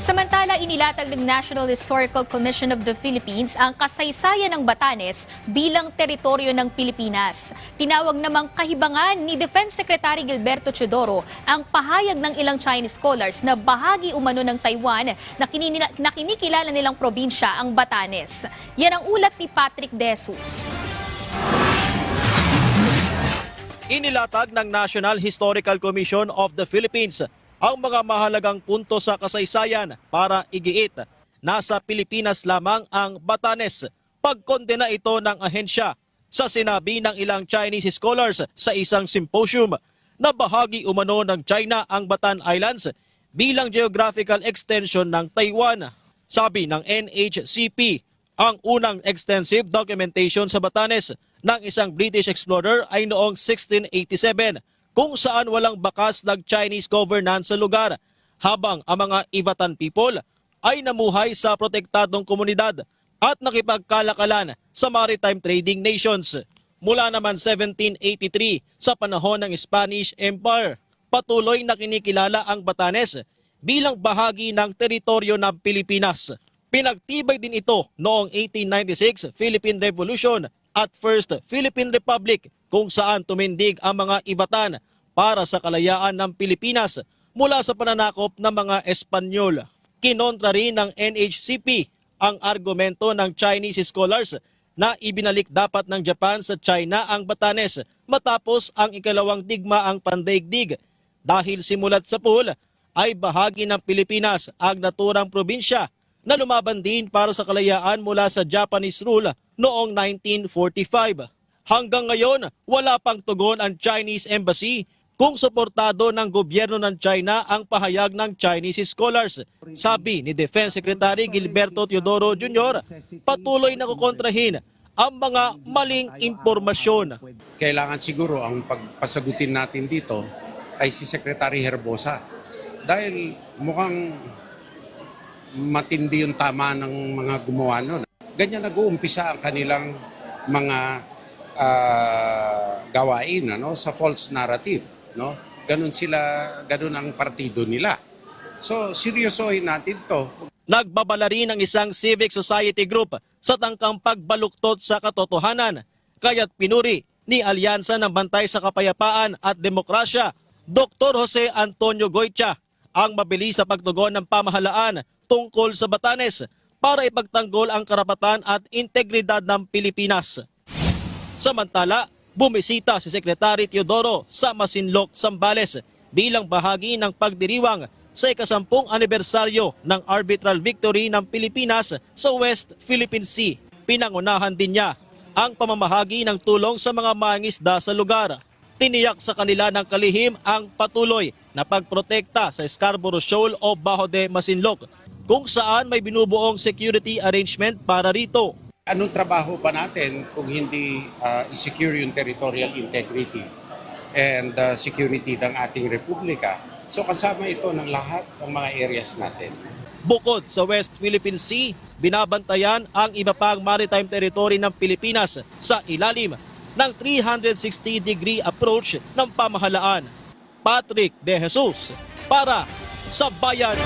Samantala, inilatag ng National Historical Commission of the Philippines ang kasaysayan ng Batanes bilang teritoryo ng Pilipinas. Tinawag namang kahibangan ni Defense Secretary Gilberto Teodoro ang pahayag ng ilang Chinese scholars na bahagi umano ng Taiwan na kinikilala nilang probinsya ang Batanes. Yan ang ulat ni Patrick De Jesus. Inilatag ng National Historical Commission of the Philippines ang mga mahalagang punto sa kasaysayan para igiit. Nasa Pilipinas lamang ang Batanes. Pagkondena ito ng ahensya sa sinabi ng ilang Chinese scholars sa isang symposium na bahagi umano ng China ang Batan Islands bilang geographical extension ng Taiwan. Sabi ng NHCP, ang unang extensive documentation sa Batanes ng isang British explorer ay noong 1687 kung saan walang bakas ng Chinese governance sa lugar, habang ang mga Ivatan people ay namuhay sa protektadong komunidad at nakipagkalakalan sa maritime trading nations. Mula naman 1783 sa panahon ng Spanish Empire, patuloy na kinikilala ang Batanes bilang bahagi ng teritoryo ng Pilipinas. Pinagtibay din ito noong 1896 Philippine Revolution at First Philippine Republic, kung saan tumindig ang mga Ivatan para sa kalayaan ng Pilipinas mula sa pananakop ng mga Espanyol. Kinontra rin ng NHCP ang argumento ng Chinese scholars na ibinalik dapat ng Japan sa China ang Batanes matapos ang ikalawang digmaang pandaigdig, dahil simulat sa pool ay bahagi ng Pilipinas ang naturang probinsya na lumaban din para sa kalayaan mula sa Japanese rule noong 1945. Hanggang ngayon, wala pang tugon ang Chinese Embassy kung suportado ng gobyerno ng China ang pahayag ng Chinese scholars. Sabi ni Defense Secretary Gilberto Teodoro Jr., patuloy na kukontrahin ang mga maling impormasyon. Kailangan siguro ang pagpasagutin natin dito ay si Secretary Herbosa, dahil mukhang matindi yung tama ng mga gumawa nun. Ganyan nag-uumpisa ang kanilang mga gawain, sa false narrative. Ganun ang partido nila. So, seryosohin natin to. Nagbabala rin ang isang civic society group sa tangkang pagbaluktot sa katotohanan. Kaya't pinuri ni Alyansa ng Bantay sa Kapayapaan at Demokrasya, Dr. Jose Antonio Goytia, ang mabilis sa pagtugon ng pamahalaan tungkol sa Batanes para ipagtanggol ang karapatan at integridad ng Pilipinas. Samantala, bumisita si Secretary Teodoro sa Masinloc, Zambales bilang bahagi ng pagdiriwang sa ika-10 anibersaryo ng arbitral victory ng Pilipinas sa West Philippine Sea. Pinangunahan din niya ang pamamahagi ng tulong sa mga mangingisda sa lugar. Tiniyak sa kanila ng kalihim ang patuloy na pagprotekta sa Scarborough Shoal o Bajo de Masinloc, kung saan may binubuong security arrangement para rito. Anong trabaho pa natin kung hindi i-secure yung territorial integrity and security ng ating republika? So kasama ito ng lahat ng mga areas natin. Bukod sa West Philippine Sea, binabantayan ang iba pang maritime territory ng Pilipinas sa ilalim ng 360-degree approach ng pamahalaan. Patrick De Jesus para sa Bayan.